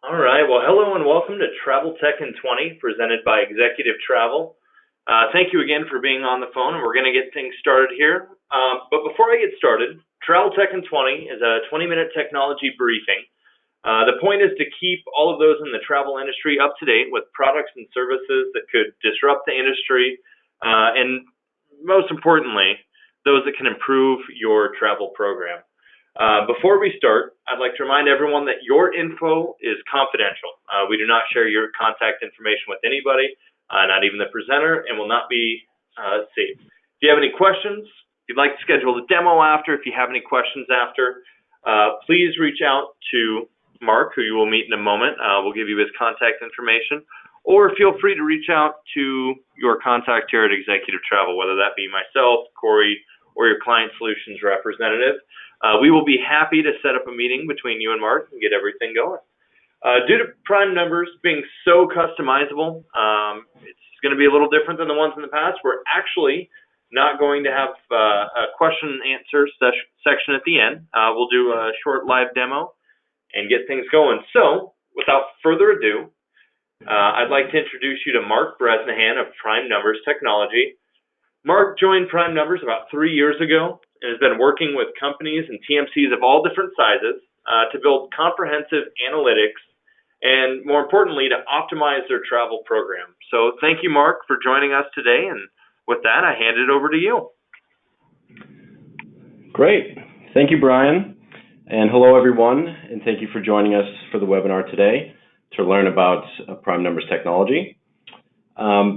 All right. Well, hello and welcome to Travel Tech in 20, presented by Executive Travel. Thank you again for being on the phone, and we're going to get things started here. But before I get started, Travel Tech in 20 is a 20-minute technology briefing. The point is to keep all of those in the travel industry up to date with products and services that could disrupt the industry, and most importantly, those that can improve your travel program. Before we start, I'd like to remind everyone that your info is confidential. We do not share your contact information with anybody, not even the presenter, and will not be saved. If you have any questions, if you'd like to schedule the demo after, if you have any questions after, please reach out to Mark, who you will meet in a moment. We'll give you his contact information, or feel free to reach out to your contact here at Executive Travel, whether that be myself, Corey, or your client solutions representative. We will be happy to set up a meeting between you and Mark and get everything going. Due to Prime numbers being so customizable, it's going to be a little different than the ones in the past. We're actually not going to have a question and answer section at the end. We'll do a short live demo and get things going. So, without further ado, I'd like to introduce you to Mark Bresnahan of Prime Numbers Technology. Mark joined Prime Numbers about 3 years ago and has been working with companies and TMCs of all different sizes to build comprehensive analytics and, more importantly, to optimize their travel program. So thank you, Mark, for joining us today. And with that, I hand it over to you. Great. Thank you, Brian. And hello, everyone. And thank you for joining us for the webinar today to learn about Prime Numbers Technology.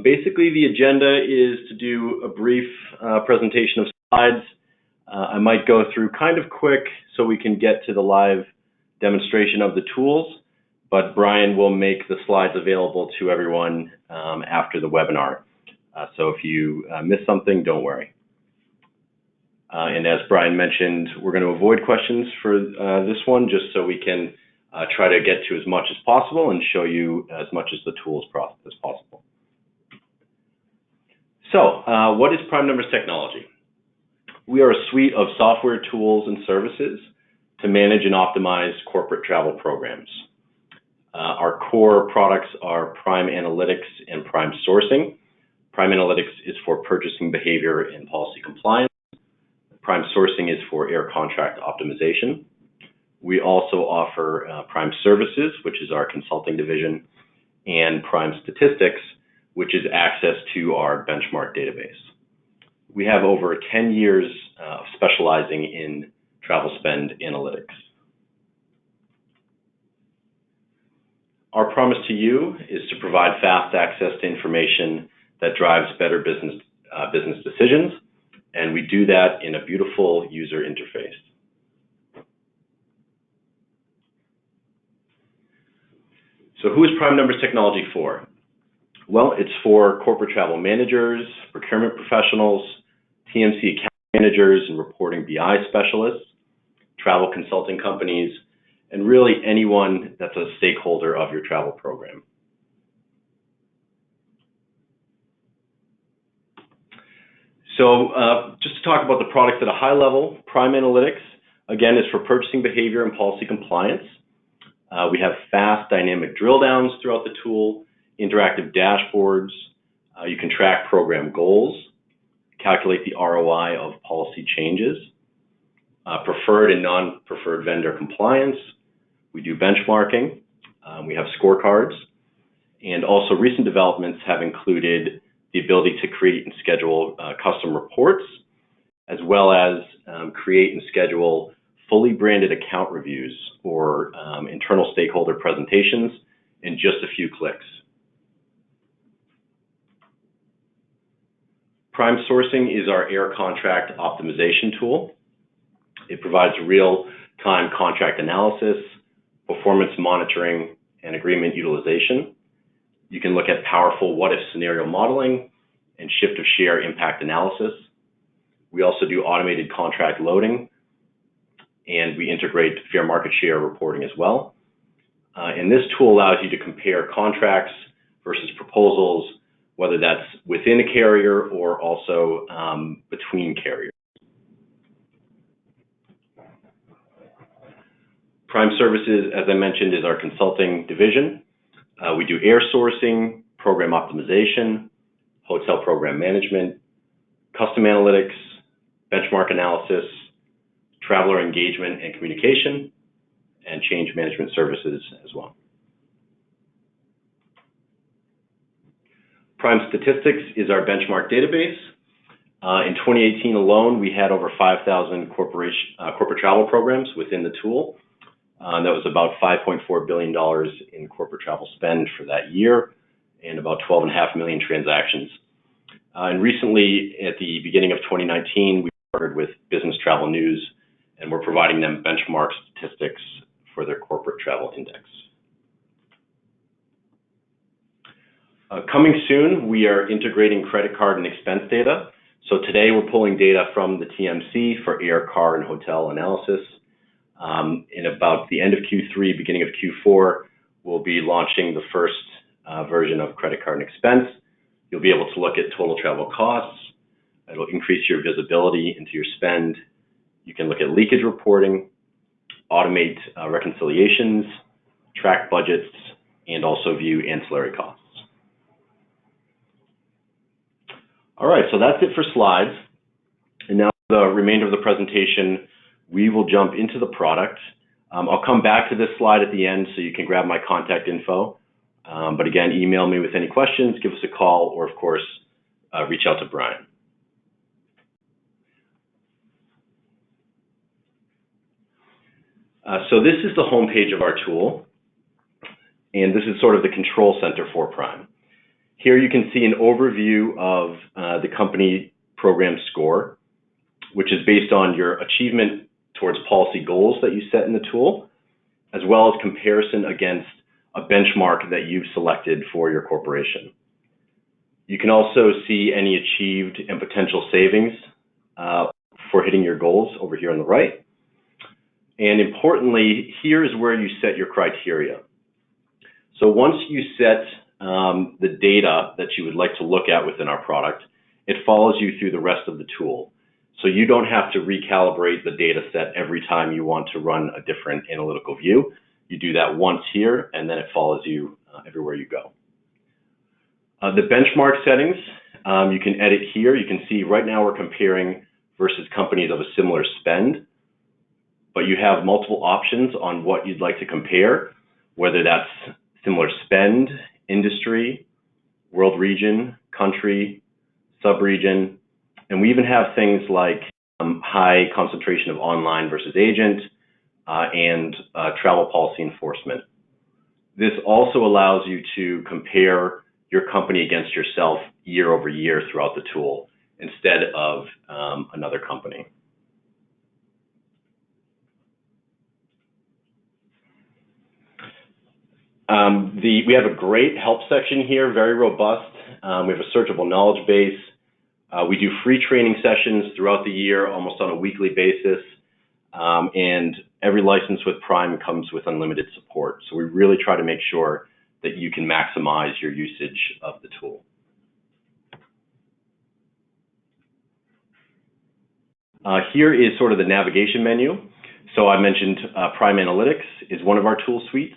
Basically, the agenda is to do a brief presentation of slides. I might go through kind of quick so we can get to the live demonstration of the tools, but Brian will make the slides available to everyone after the webinar. So if you miss something, don't worry. And as Brian mentioned, we're going to avoid questions for this one just so we can try to get to as much as possible and show you as much as the tools as possible. So, what is Prime Numbers Technology? We are a suite of software tools and services to manage and optimize corporate travel programs. Our core products are Prime Analytics and Prime Sourcing. Prime Analytics is for purchasing behavior and policy compliance. Prime Sourcing is for air contract optimization. We also offer Prime Services, which is our consulting division, and Prime Statistics, which is access to our benchmark database. We have over 10 years of specializing in travel spend analytics. Our promise to you is to provide fast access to information that drives better business decisions, and we do that in a beautiful user interface. So who is Prime Numbers Technology for? Well, it's for corporate travel managers, procurement professionals, TMC account managers and reporting BI specialists, travel consulting companies, and really anyone that's a stakeholder of your travel program. So just to talk about the products at a high level, Prime Analytics, again, is for purchasing behavior and policy compliance. We have fast dynamic drill downs throughout the tool, interactive dashboards. You can track program goals, calculate the ROI of policy changes, preferred and non-preferred vendor compliance. We do benchmarking. We have scorecards. And also recent developments have included the ability to create and schedule custom reports, as well as create and schedule fully branded account reviews or internal stakeholder presentations in just a few clicks. Prime Sourcing is our air contract optimization tool. It provides real-time contract analysis, performance monitoring, and agreement utilization. You can look at powerful what-if scenario modeling and shift of share impact analysis. We also do automated contract loading, and we integrate fair market share reporting as well. And this tool allows you to compare contracts versus proposals, whether that's within a carrier or also between carriers. Prime Services, as I mentioned, is our consulting division. We do air sourcing, program optimization, hotel program management, custom analytics, benchmark analysis, traveler engagement and communication, and change management services as well. Prime Statistics is our benchmark database. In 2018 alone, we had over 5,000 corporate travel programs within the tool. That was about $5.4 billion in corporate travel spend for that year and about 12.5 million transactions. And recently, at the beginning of 2019, we partnered with Business Travel News, and we're providing them benchmark statistics for their corporate travel index. Coming soon, we are integrating credit card and expense data. So today we're pulling data from the TMC for air, car, and hotel analysis. In about the end of Q3, beginning of Q4, we'll be launching the first version of credit card and expense. You'll be able to look at total travel costs. It'll increase your visibility into your spend. You can look at leakage reporting, automate reconciliations, track budgets, and also view ancillary costs. All right, so that's it for slides. And now the remainder of the presentation, we will jump into the product. I'll come back to this slide at the end so you can grab my contact info. But again, email me with any questions, give us a call, or of course, reach out to Brian. So this is the homepage of our tool, and this is sort of the control center for Prime. Here you can see an overview of the company program score, which is based on your achievement towards policy goals that you set in the tool, as well as comparison against a benchmark that you've selected for your corporation. You can also see any achieved and potential savings for hitting your goals over here on the right. And importantly, here is where you set your criteria. So once you set the data that you would like to look at within our product, it follows you through the rest of the tool. So you don't have to recalibrate the data set every time you want to run a different analytical view. You do that once here, and then it follows you everywhere you go. The benchmark settings, you can edit here. You can see right now we're comparing versus companies of a similar spend, but you have multiple options on what you'd like to compare, whether that's similar spend, industry, world region, country, sub-region, and we even have things like high concentration of online versus agent and travel policy enforcement. This also allows you to compare your company against yourself year over year throughout the tool instead of another company. We have a great help section here, very robust. We have a searchable knowledge base. We do free training sessions throughout the year, almost on a weekly basis. And every license with Prime comes with unlimited support. So we really try to make sure that you can maximize your usage of the tool. Here is sort of the navigation menu. So I mentioned Prime Analytics is one of our tool suites,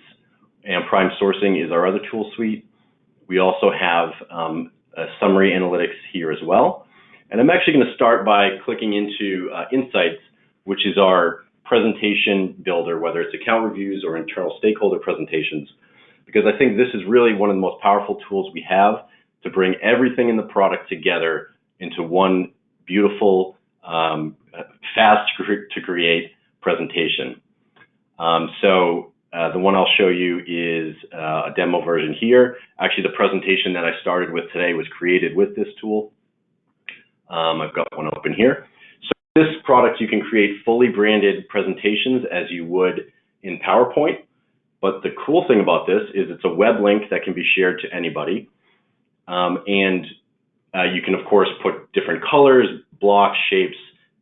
and Prime Sourcing is our other tool suite. We also have summary analytics here as well. And I'm actually going to start by clicking into Insights, which is our presentation builder, whether it's account reviews or internal stakeholder presentations, because I think this is really one of the most powerful tools we have to bring everything in the product together into one beautiful, fast to create presentation. The one I'll show you is a demo version here. Actually, the presentation that I started with today was created with this tool. I've got one open here. So this product, you can create fully branded presentations as you would in PowerPoint. But the cool thing about this is it's a web link that can be shared to anybody. You can, of course, put different colors, blocks, shapes,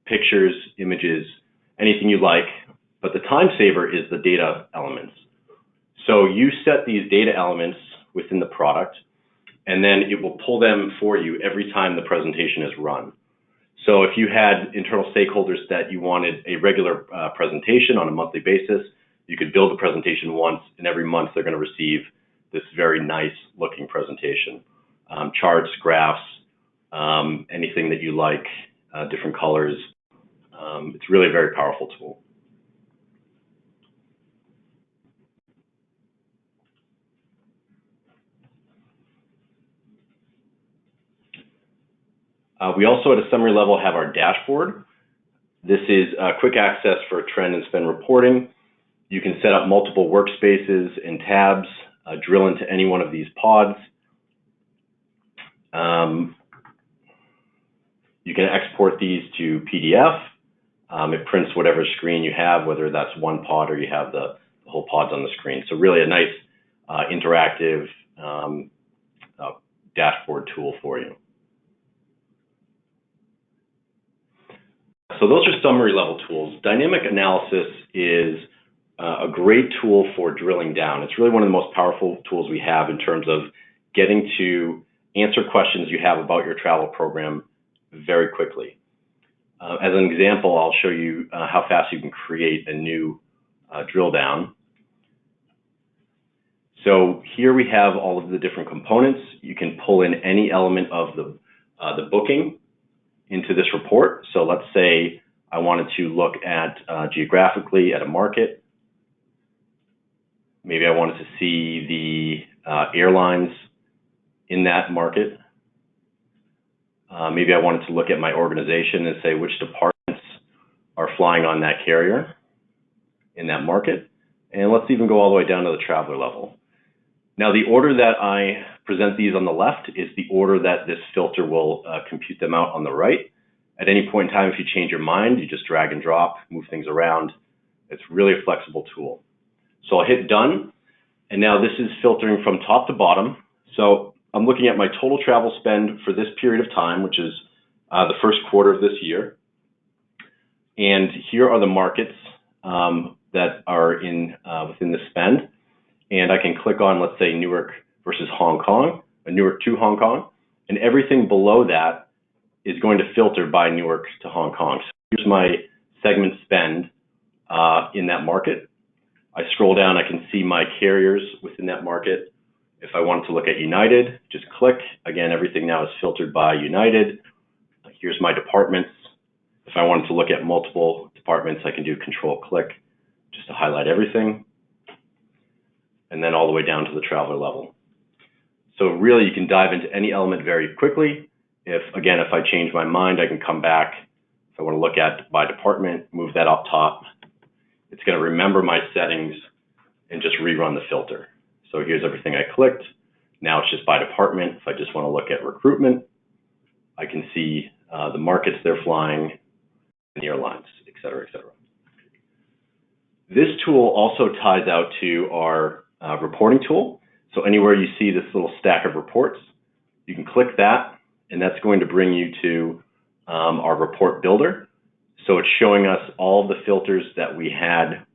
pictures, images, anything you like. But the time saver is the data elements. So you set these data elements within the product, and then it will pull them for you every time the presentation is run. So if you had internal stakeholders that you wanted a regular presentation on a monthly basis, You could build the presentation once, and every month they're going to receive this very nice looking presentation. Charts, graphs, anything that you like, different colors. It's really a very powerful tool. We also at a summary level have our dashboard. This is quick access for trend and spend reporting. You can set up multiple workspaces and tabs, drill into any one of these pods. You can export these to PDF. It prints whatever screen you have, whether that's one pod or you have the whole pods on the screen. So really a nice interactive dashboard tool for you. So those are summary level tools. Dynamic analysis is a great tool for drilling down. It's really one of the most powerful tools we have in terms of getting to answer questions you have about your travel program very quickly. As an example, I'll show you how fast you can create a new drill down. So here we have all of the different components. You can pull in any element of the booking into this report. So let's say I wanted to look at geographically at a market. Maybe I wanted to see the airlines in that market. Maybe I wanted to look at my organization and say which departments are flying on that carrier in that market. And let's even go all the way down to the traveler level. Now, the order that I present these on the left is the order that this filter will compute them out on the right. At any point in time, if you change your mind, you just drag and drop, move things around. It's really a flexible tool. So I'll hit done. And now this is filtering from top to bottom. So I'm looking at my total travel spend for this period of time, which is the first quarter of this year. And here are the markets that are within the spend. And I can click on, let's say, Newark versus Hong Kong, Newark to Hong Kong. And everything below that is going to filter by Newark to Hong Kong. So here's my segment spend in that market. I scroll down, I can see my carriers within that market. If I wanted to look at United, just click. Again, everything now is filtered by United. Here's my departments. If I wanted to look at multiple departments, I can do Control-Click just to highlight everything. And then all the way down to the traveler level. So really, you can dive into any element very quickly. If I change my mind, I can come back. If I want to look at by department, move that up top. It's going to remember my settings and just rerun the filter. So here's everything I clicked. Now it's just by department. If I just want to look at recruitment, I can see the markets they're flying, and the airlines, et cetera, et cetera. This tool also ties out to our reporting tool. So anywhere you see this little stack of reports, you can click that, and that's going to bring you to our report builder. So it's showing us all the filters that we had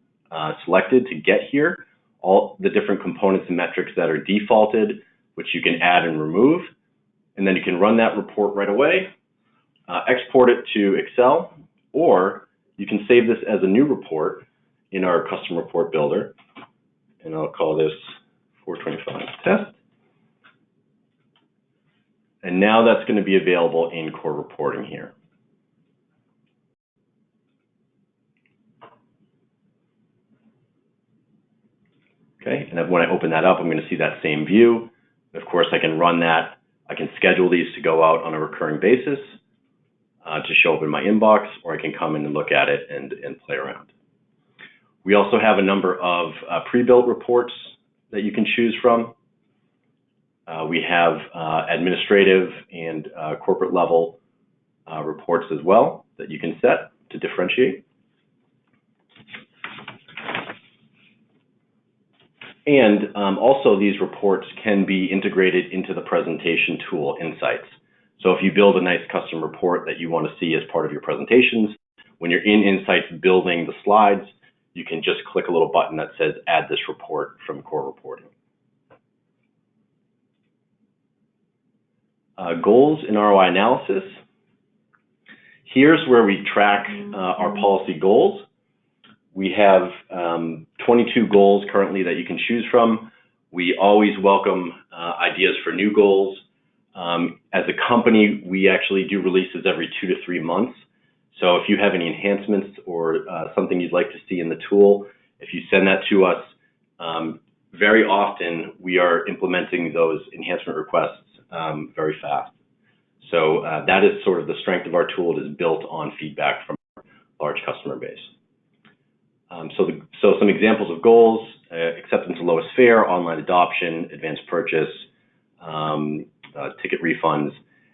selected to get here, all the different components and metrics that are defaulted, which you can add and remove. And then you can run that report right away, export it to Excel, or you can save this as a new report in our custom report builder. And I'll call this 425 test. And now that's going to be available in core reporting here. Okay, and then when I open that up, I'm going to see that same view. Of course, I can run that. I can schedule these to go out on a recurring basis to show up in my inbox, or I can come in and look at it and play around. We also have a number of pre-built reports that you can choose from. We have administrative and corporate level reports as well that you can set to differentiate. And also these reports can be integrated into the presentation tool Insights. So if you build a nice custom report that you want to see as part of your presentations, when you're in Insights building the slides, you can just click a little button that says add this report from core reporting. Goals and ROI analysis. Here's where we track our policy goals. We have 22 goals currently that you can choose from. We always welcome ideas for new goals. As a company, we actually do releases every 2 to 3 months. So if you have any enhancements or something you'd like to see in the tool, if you send that to us, very often we are implementing those enhancement requests very fast. So that is sort of the strength of our tool. It is built on feedback from our large customer base. So some examples of goals: acceptance of lowest fare, online adoption, advanced purchase, ticket refunds.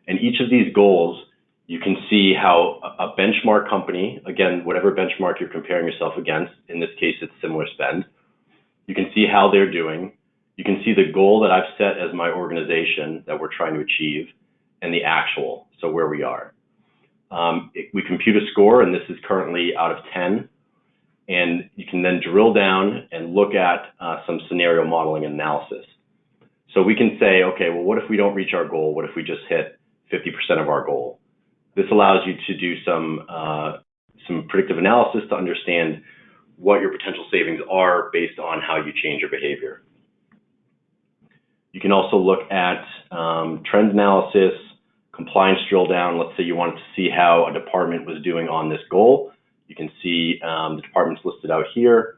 And each of these goals, you can see how a benchmark company, again, whatever benchmark you're comparing yourself against, in this case it's similar spend, you can see how they're doing. You can see the goal that I've set as my organization that we're trying to achieve, and the actual, so where we are. We compute a score, and this is currently out of 10. And you can then drill down and look at some scenario modeling and analysis. So we can say, okay, well, what if we don't reach our goal? What if we just hit 50% of our goal? This allows you to do some predictive analysis to understand what your potential savings are based on how you change your behavior. You can also look at trend analysis, compliance drill down. Let's say you wanted to see how a department was doing on this goal. You can see the departments listed out here.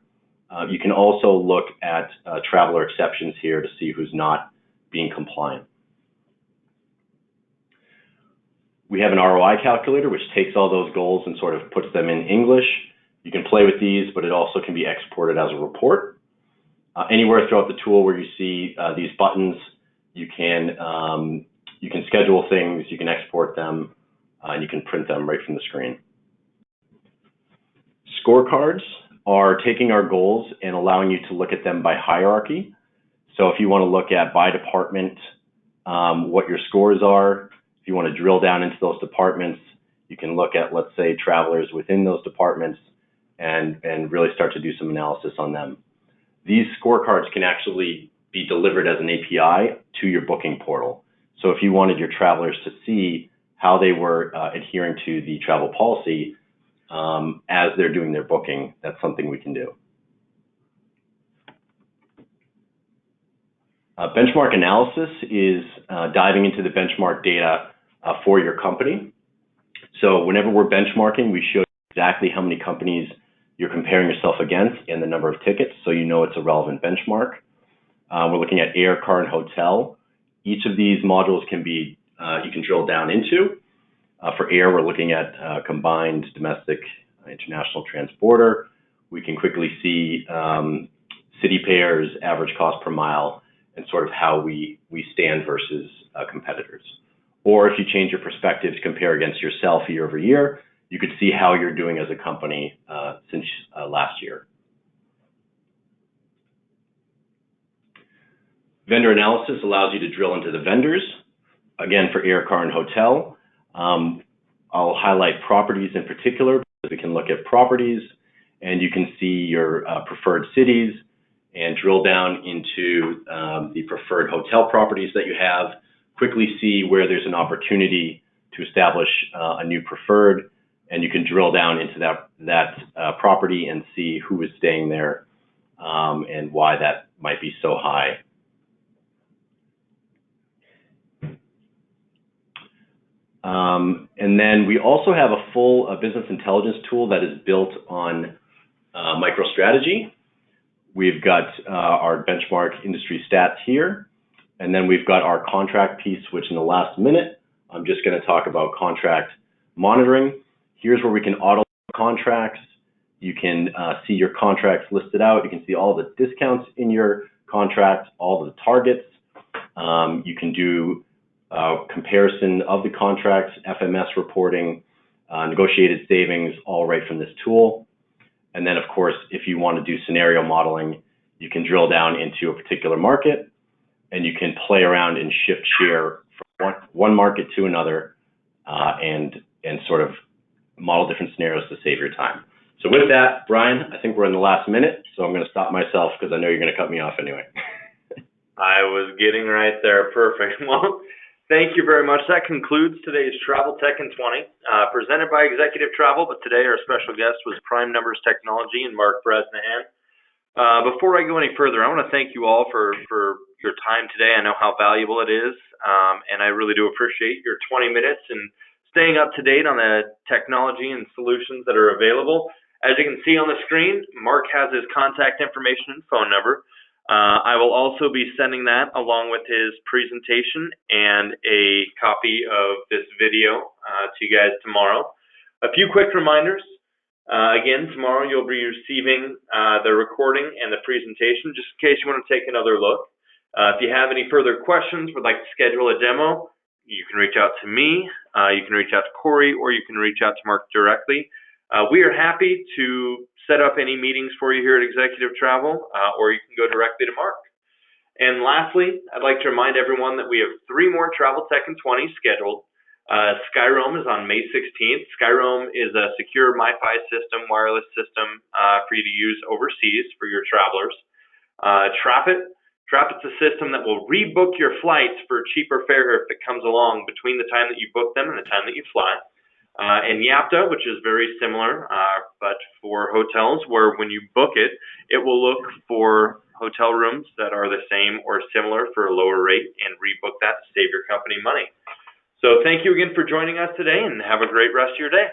You can also look at traveler exceptions here to see who's not being compliant. We have an ROI calculator, which takes all those goals and sort of puts them in English. You can play with these, but it also can be exported as a report. Anywhere throughout the tool where you see these buttons, you can schedule things, you can export them, and you can print them right from the screen. Scorecards are taking our goals and allowing you to look at them by hierarchy. So if you want to look at by department, what your scores are, if you want to drill down into those departments, you can look at, let's say, travelers within those departments and really start to do some analysis on them. These scorecards can actually be delivered as an API to your booking portal. So if you wanted your travelers to see how they were adhering to the travel policy as they're doing their booking, that's something we can do. Benchmark analysis is diving into the benchmark data for your company. So whenever we're benchmarking, we show exactly how many companies you're comparing yourself against and the number of tickets, so you know it's a relevant benchmark. We're looking at air, car, and hotel. Each of these modules can be, you can drill down into. For air, we're looking at combined domestic, international, transborder. We can quickly see city pairs, average cost per mile, and sort of how we stand versus competitors. Or if you change your perspective to compare against yourself year over year, you could see how you're doing as a company since last year. Vendor analysis allows you to drill into the vendors. Again, for air, car, and hotel. I'll highlight properties in particular, because we can look at properties and you can see your preferred cities and drill down into the preferred hotel properties that you have, quickly see where there's an opportunity to establish a new preferred, and you can drill down into that property and see who is staying there and why that might be so high. And then we also have a full business intelligence tool that is built on MicroStrategy. We've got our benchmark industry stats here, and then we've got our contract piece, which in the last minute, I'm just going to talk about contract monitoring. Here's where we can auto contracts. You can see your contracts listed out. You can see all the discounts in your contract, all the targets. You can do comparison of the contracts, FMS reporting, negotiated savings, all right from this tool. And then, of course, if you want to do scenario modeling, you can drill down into a particular market, and you can play around and shift share from one market to another, and sort of model different scenarios to save your time. So with that, Brian, I think we're in the last minute, so I'm going to stop myself because I know you're going to cut me off anyway. I was getting right there. Perfect. Well, Thank you very much. That concludes today's Travel Tech in 20, presented by Executive Travel, but today our special guest was Prime Numbers Technology and Mark Bresnahan. Before I go any further, I want to thank you all for your time today. I know how valuable it is, and I really do appreciate your 20 minutes and staying up to date on the technology and solutions that are available. As you can see on the screen, Mark has his contact information and phone number. I will also be sending that along with his presentation and a copy of this video to you guys tomorrow. A few quick reminders. Again, tomorrow you'll be receiving the recording and the presentation just in case you want to take another look. If you have any further questions, would like to schedule a demo, you can reach out to me, you can reach out to Corey, or you can reach out to Mark directly. We are happy to set up any meetings for you here at Executive Travel, or you can go directly to Mark. And lastly, I'd like to remind everyone that we have 3 more Travel Tech in 20 scheduled. Skyroam is on May 16th. Skyroam is a secure MiFi system, wireless system for you to use overseas for your travelers. Trapit's a system that will rebook your flights for a cheaper fare if it comes along between the time that you book them and the time that you fly. And Yapta, which is very similar, but for hotels, where when you book it, it will look for hotel rooms that are the same or similar for a lower rate and rebook that to save your company money. So thank you again for joining us today, and have a great rest of your day.